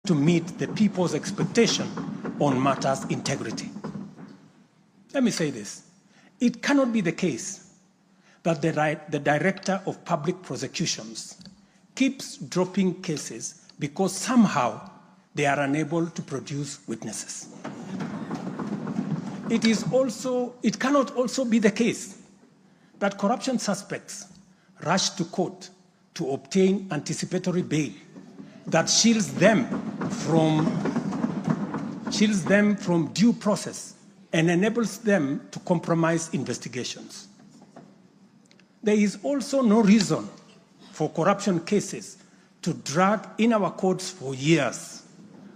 to meet the people's expectation on matters integrity. Let me say this. It cannot be the case that the Director of Public Prosecutions keeps dropping cases because somehow they are unable to produce witnesses. It cannot also be the case that corruption suspects rush to court to obtain anticipatory bail that shields them from due process and enables them to compromise investigations. There is also no reason for corruption cases to drag in our courts for years,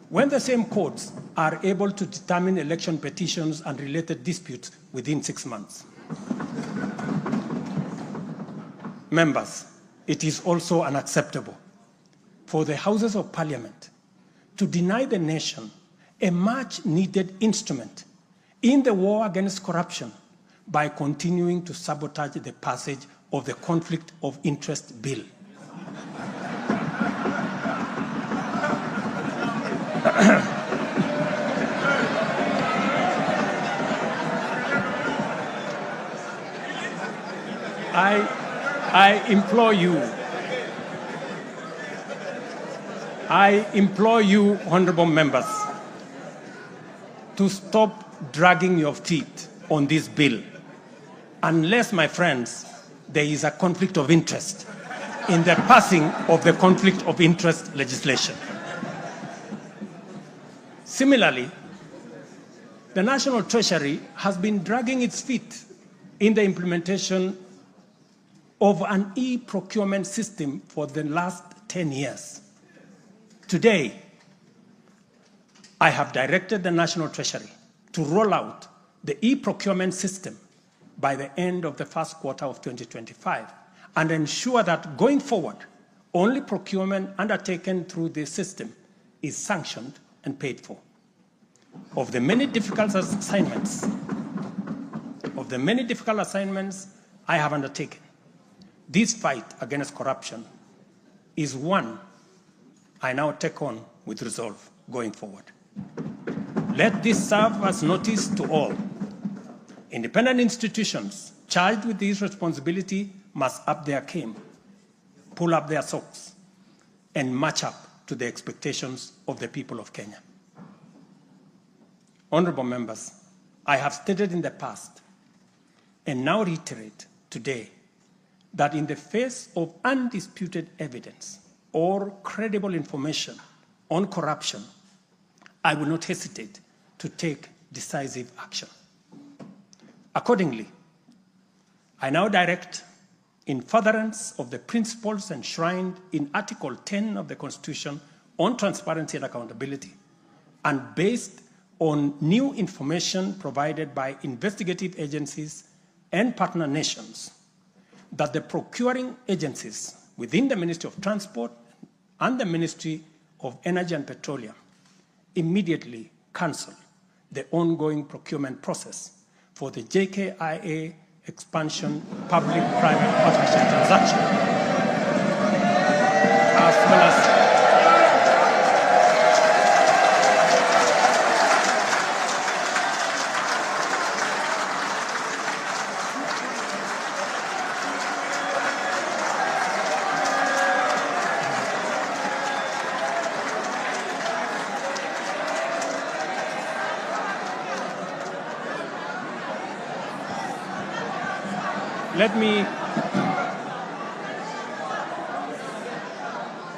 when the same courts are able to determine election petitions and related disputes within 6 months. Members, it is also unacceptable for the Houses of Parliament to deny the nation a much-needed instrument in the war against corruption by continuing to sabotage the passage of the Conflict of Interest Bill. I implore you, honorable members, to stop dragging your feet on this bill, unless, my friends, there is a conflict of interest in the passing of the conflict of interest legislation. Similarly, the National Treasury has been dragging its feet in the implementation of an e-procurement system for the last 10 years. Today, I have directed the National Treasury to roll out the e-procurement system by the end of the first quarter of 2025 and ensure that going forward, only procurement undertaken through this system is sanctioned and paid for. Of the many difficult assignments I have undertaken, this fight against corruption is one I now take on with resolve going forward. Let this serve as notice to all. Independent institutions charged with this responsibility must up their game, pull up their socks, and match up to the expectations of the people of Kenya. Honorable members, I have stated in the past and now reiterate today that in the face of undisputed evidence or credible information on corruption, I will not hesitate to take decisive action. Accordingly, I now direct, in furtherance of the principles enshrined in Article 10 of the Constitution on transparency and accountability, and based on new information provided by investigative agencies and partner nations, that the procuring agencies within the Ministry of Transport and the Ministry of Energy and Petroleum immediately cancel the ongoing procurement process for the JKIA expansion public-private partnership transaction, as well as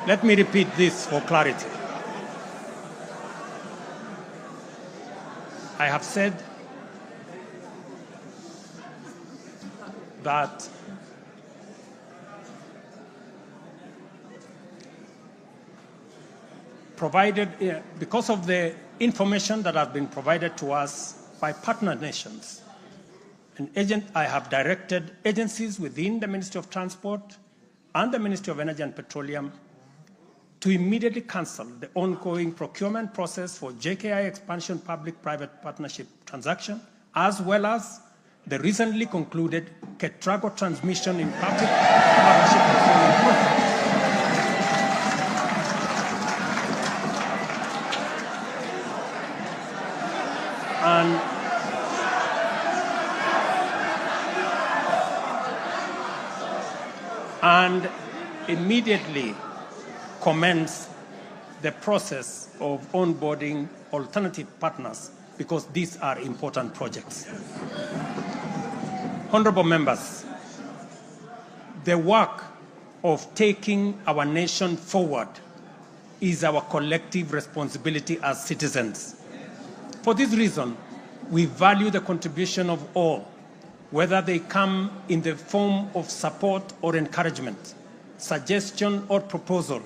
Let me repeat this for clarity. I have said that because of the information that has been provided to us by partner nations, I have directed agencies within the Ministry of Transport and the Ministry of Energy and Petroleum to immediately cancel the ongoing procurement process for JKI expansion public-private partnership transaction, as well as the recently concluded Ketrago transmission in public partnership procurement contract. and immediately commence the process of onboarding alternative partners, because these are important projects. Honorable members, the work of taking our nation forward is our collective responsibility as citizens. For this reason, we value the contribution of all, whether they come in the form of support or encouragement, suggestion or proposal,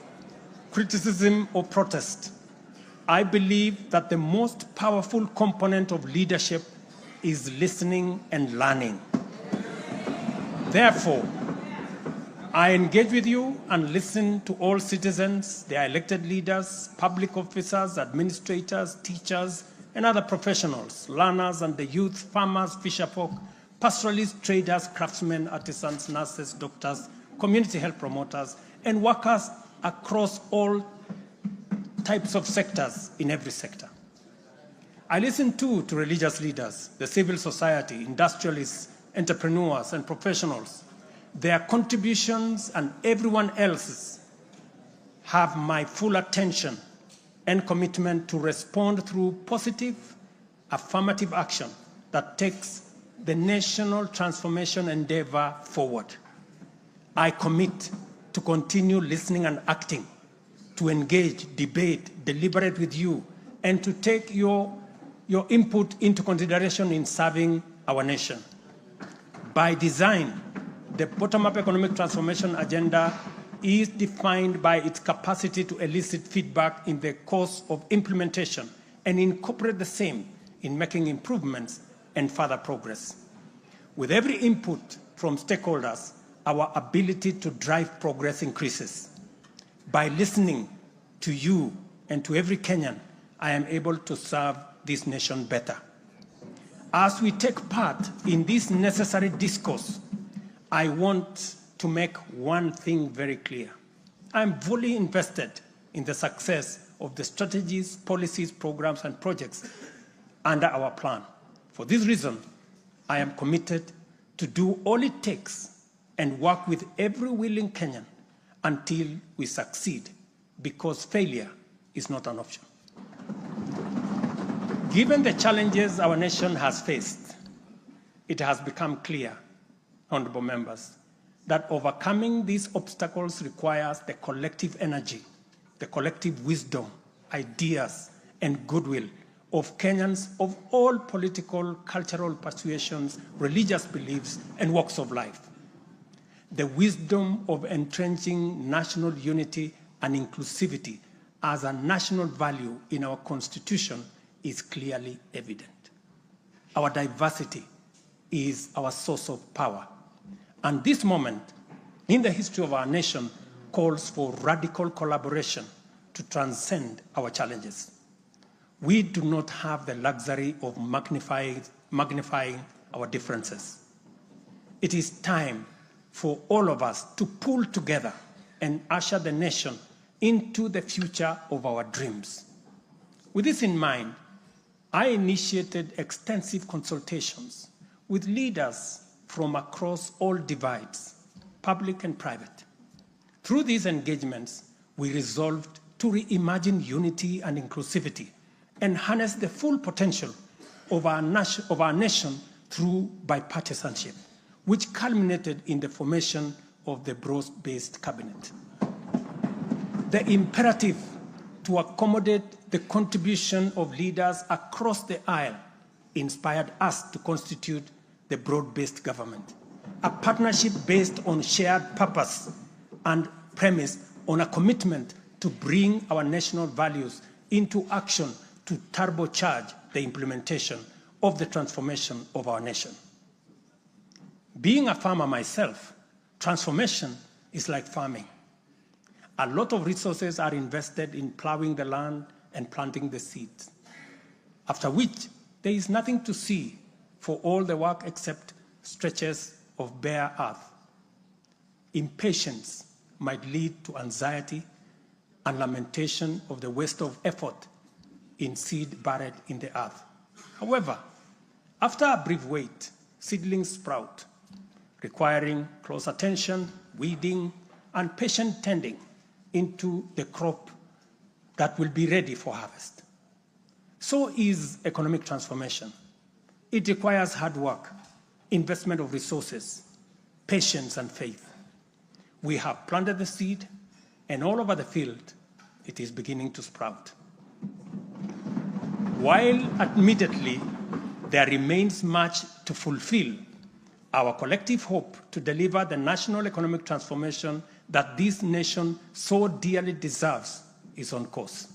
criticism or protest. I believe that the most powerful component of leadership is listening and learning. Therefore, I engage with you and listen to all citizens, their elected leaders, public officers, administrators, teachers, and other professionals, learners and the youth, farmers, fisherfolk, pastoralists, traders, craftsmen, artisans, nurses, doctors, community health promoters, and workers across all types of sectors in every sector. I listen too to religious leaders, the civil society, industrialists, entrepreneurs, and professionals. Their contributions and everyone else's have my full attention and commitment to respond through positive, affirmative action that takes the national transformation endeavor forward. I commit to continue listening and acting, to engage, debate, deliberate with you, and to take your input into consideration in serving our nation. By design, the bottom-up economic transformation agenda is defined by its capacity to elicit feedback in the course of implementation and incorporate the same in making improvements and further progress. With every input from stakeholders, our ability to drive progress increases. By listening to you and to every Kenyan, I am able to serve this nation better. As we take part in this necessary discourse, I want to make one thing very clear. I am fully invested in the success of the strategies, policies, programs, and projects under our plan. For this reason, I am committed to do all it takes and work with every willing Kenyan until we succeed, because failure is not an option. Given the challenges our nation has faced, it has become clear, honorable members, that overcoming these obstacles requires the collective energy, the collective wisdom, ideas, and goodwill of Kenyans of all political, cultural persuasions, religious beliefs, and walks of life. The wisdom of entrenching national unity and inclusivity as a national value in our Constitution is clearly evident. Our diversity is our source of power. And this moment in the history of our nation calls for radical collaboration to transcend our challenges. We do not have the luxury of magnifying our differences. It is time for all of us to pull together and usher the nation into the future of our dreams. With this in mind, I initiated extensive consultations with leaders from across all divides, public and private. Through these engagements, we resolved to reimagine unity and inclusivity and harness the full potential of our nation through bipartisanship, which culminated in the formation of the broad-based cabinet. The imperative to accommodate the contribution of leaders across the aisle inspired us to constitute the broad-based government, a partnership based on shared purpose and premise on a commitment to bring our national values into action to turbocharge the implementation of the transformation of our nation. Being a farmer myself, transformation is like farming. A lot of resources are invested in plowing the land and planting the seeds, after which there is nothing to see for all the work except stretches of bare earth. Impatience might lead to anxiety and lamentation of the waste of effort in seed buried in the earth. However, after a brief wait, seedlings sprout, requiring close attention, weeding, and patient tending into the crop that will be ready for harvest. So is economic transformation. It requires hard work, investment of resources, patience, and faith. We have planted the seed, and all over the field, it is beginning to sprout. While admittedly, there remains much to fulfill, our collective hope to deliver the national economic transformation that this nation so dearly deserves is on course.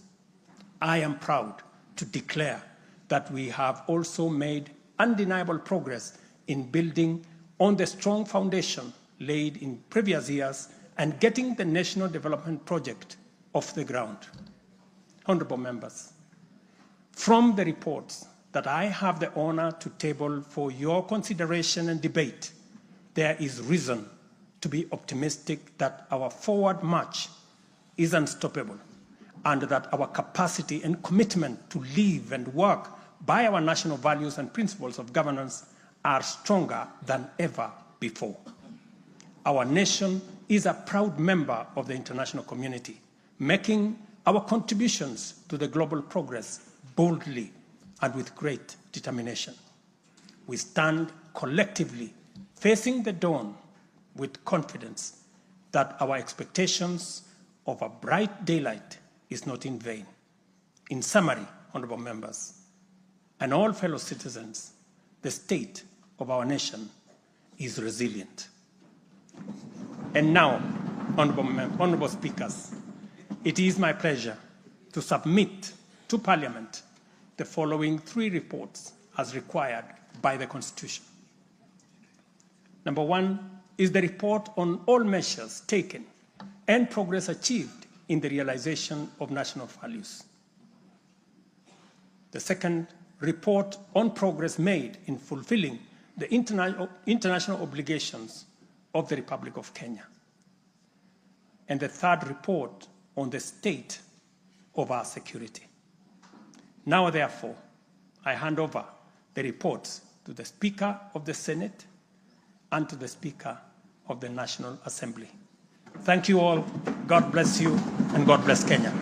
I am proud to declare that we have also made undeniable progress in building on the strong foundation laid in previous years and getting the National Development Project off the ground. Honorable members, from the reports that I have the honor to table for your consideration and debate, there is reason to be optimistic that our forward march is unstoppable and that our capacity and commitment to live and work by our national values and principles of governance are stronger than ever before. Our nation is a proud member of the international community, making our contributions to the global progress boldly and with great determination. We stand collectively facing the dawn with confidence that our expectations of a bright daylight is not in vain. In summary, honorable members, and all fellow citizens, the state of our nation is resilient. And now, honorable speakers, it is my pleasure to submit to Parliament the following 3 reports as required by the Constitution. Number 1 is the report on all measures taken and progress achieved in the realization of national values. The second, report on progress made in fulfilling the international obligations of the Republic of Kenya. And the third, report on the state of our security. Now, therefore, I hand over the reports to the Speaker of the Senate and to the Speaker of the National Assembly. Thank you all. God bless you, and God bless Kenya.